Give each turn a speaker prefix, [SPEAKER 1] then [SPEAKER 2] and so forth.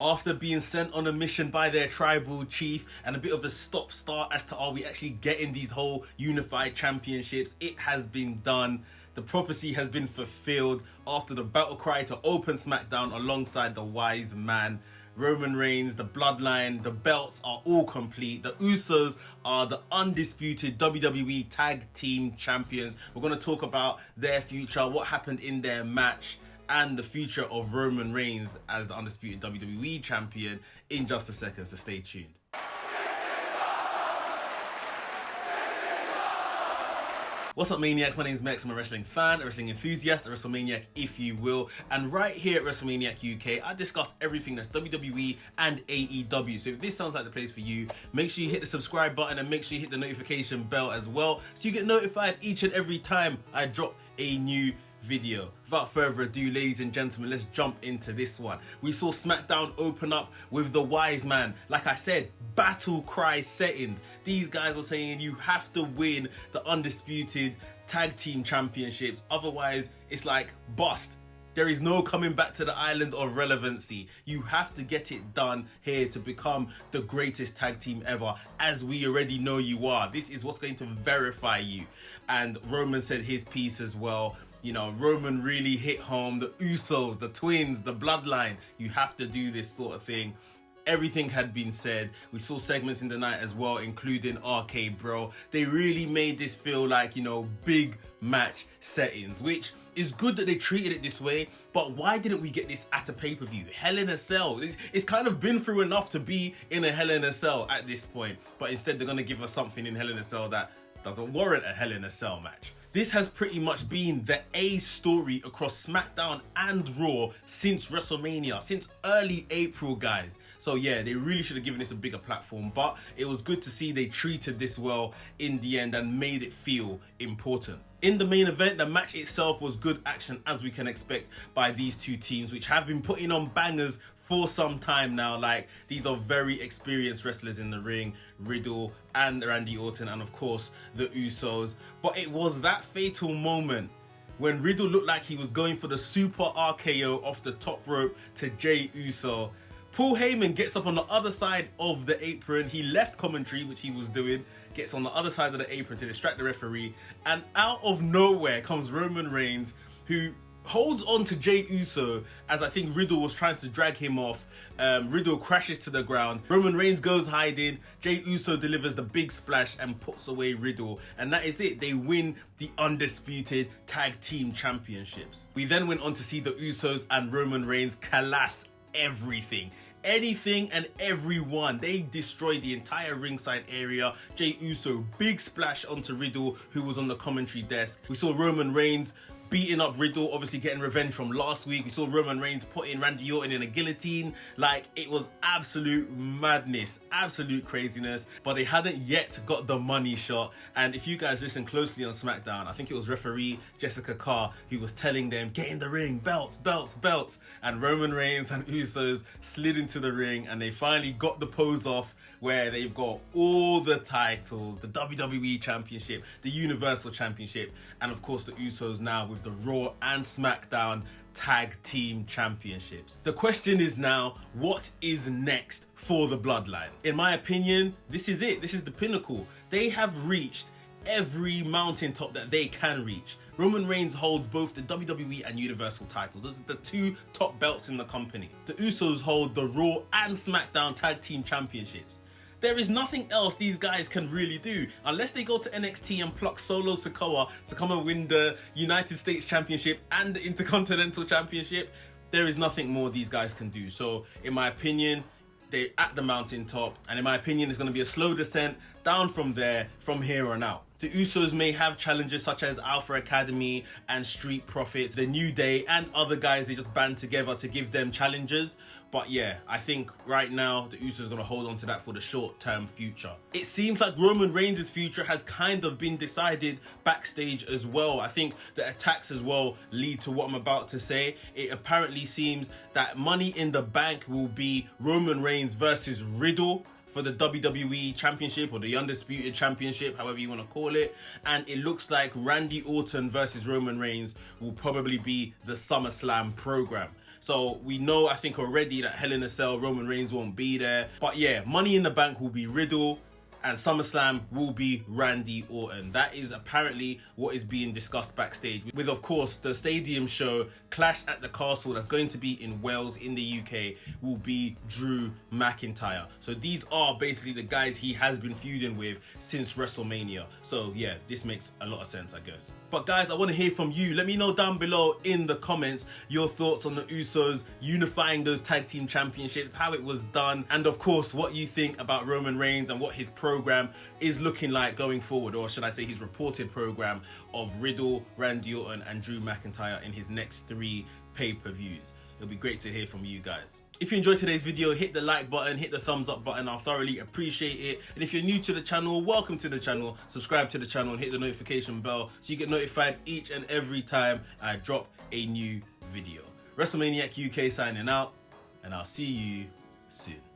[SPEAKER 1] After being sent on a mission by their tribal chief and a bit of a stop-start as to are we actually getting these whole unified championships, it has been done. The prophecy has been fulfilled after the battle cry to open SmackDown alongside the wise man. Roman Reigns, the Bloodline, the belts are all complete. The Usos are the undisputed WWE Tag Team Champions. We're going to talk about their future, what happened in their match, and the future of Roman Reigns as the undisputed WWE Champion in just a second, so stay tuned. What's up, Maniacs? My name is Mex. I'm a wrestling fan, a wrestling enthusiast, a WrestleManiac, if you will. And right here at WrestleManiac UK, I discuss everything that's WWE and AEW. So if this sounds like the place for you, make sure you hit the subscribe button and make sure you hit the notification bell as well, so you get notified each and every time I drop a new video. Without further ado, ladies and gentlemen, let's jump into this one. We saw SmackDown open up with the wise man. Like I said, battle cry settings. These guys are saying you have to win the undisputed tag team championships, otherwise it's like bust. There is no coming back to the island of relevancy. You have to get it done here to become the greatest tag team ever, as we already know you are. This is what's going to verify you. And Roman said his piece as well. You know, Roman really hit home. The Usos, the twins, the Bloodline. You have to do this sort of thing. Everything had been said. We saw segments in the night as well, including RK Bro. They really made this feel like, you know, big match settings, which is good that they treated it this way. But why didn't we get this at a pay-per-view? Hell in a Cell. It's kind of been through enough to be in a Hell in a Cell at this point. But instead, they're going to give us something in Hell in a Cell that doesn't warrant a Hell in a Cell match. This has pretty much been the A story across SmackDown and Raw since WrestleMania, since early April, guys. So yeah, they really should have given this a bigger platform, but it was good to see they treated this well in the end and made it feel important. In the main event, the match itself was good action, as we can expect by these two teams, which have been putting on bangers for some time now. Like, these are very experienced wrestlers in the ring, Riddle and Randy Orton, and of course the Usos. But it was that fatal moment when Riddle looked like he was going for the super RKO off the top rope to Jey Uso. Paul Heyman gets up on the other side of the apron. He left commentary, which he was doing, gets on the other side of the apron to distract the referee, and out of nowhere comes Roman Reigns, who holds on to Jey Uso as I think Riddle was trying to drag him off. Riddle crashes to the ground. Roman Reigns goes hiding. Jey Uso delivers the big splash and puts away Riddle. And that is it. They win the undisputed tag team championships. We then went on to see the Usos and Roman Reigns collapse everything. Anything and everyone. They destroyed the entire ringside area. Jey Uso, big splash onto Riddle, who was on the commentary desk. We saw Roman Reigns beating up Riddle, obviously getting revenge from last week. We saw Roman Reigns putting Randy Orton in a guillotine. Like, it was absolute madness, absolute craziness. But they hadn't yet got the money shot. And if you guys listen closely on SmackDown, I think it was referee Jessica Carr who was telling them, get in the ring, belts, belts, belts. And Roman Reigns and Usos slid into the ring, and they finally got the pose off where they've got all the titles, the WWE Championship, the Universal Championship, and of course the Usos now with the Raw and SmackDown Tag Team Championships. The question is now, what is next for the Bloodline? In my opinion, this is it. This is the pinnacle. They have reached every mountaintop that they can reach. Roman Reigns holds both the WWE and Universal titles. Those are the two top belts in the company. The Usos hold the Raw and SmackDown Tag Team Championships. There is nothing else these guys can really do unless they go to NXT and pluck Solo Sikoa to come and win the United States Championship and the Intercontinental Championship. There is nothing more these guys can do. So in my opinion, they're at the mountaintop, and in my opinion, it's going to be a slow descent down from there, from here on out. The Usos may have challenges such as Alpha Academy and Street Profits, The New Day, and other guys they just band together to give them challenges. But yeah, I think right now the Usos are going to hold on to that for the short-term future. It seems like Roman Reigns' future has kind of been decided backstage as well. I think the attacks as well lead to what I'm about to say. It apparently seems that Money in the Bank will be Roman Reigns versus Riddle for the WWE Championship or the Undisputed Championship, however you want to call it. And it looks like Randy Orton versus Roman Reigns will probably be the SummerSlam program. So we know, I think already, that Hell in a Cell, Roman Reigns won't be there. But yeah, Money in the Bank will be Riddle, and SummerSlam will be Randy Orton. That is apparently what is being discussed backstage, with of course the stadium show Clash at the Castle that's going to be in Wales in the UK will be Drew McIntyre. So these are basically the guys he has been feuding with since WrestleMania. So yeah, this makes a lot of sense, I guess. But guys, I want to hear from you. Let me know down below in the comments your thoughts on the Usos unifying those tag team championships, how it was done, and of course what you think about Roman Reigns and what his program is looking like going forward, or should I say his reported program of Riddle, Randy Orton and Drew McIntyre in his next 3 pay-per-views. It'll be great to hear from you guys. If you enjoyed today's video, hit the like button, hit the thumbs up button. I'll thoroughly appreciate it. And if you're new to the channel, welcome to the channel. Subscribe to the channel and hit the notification bell so you get notified each and every time I drop a new video. WrestleManiac UK signing out, and I'll see you soon.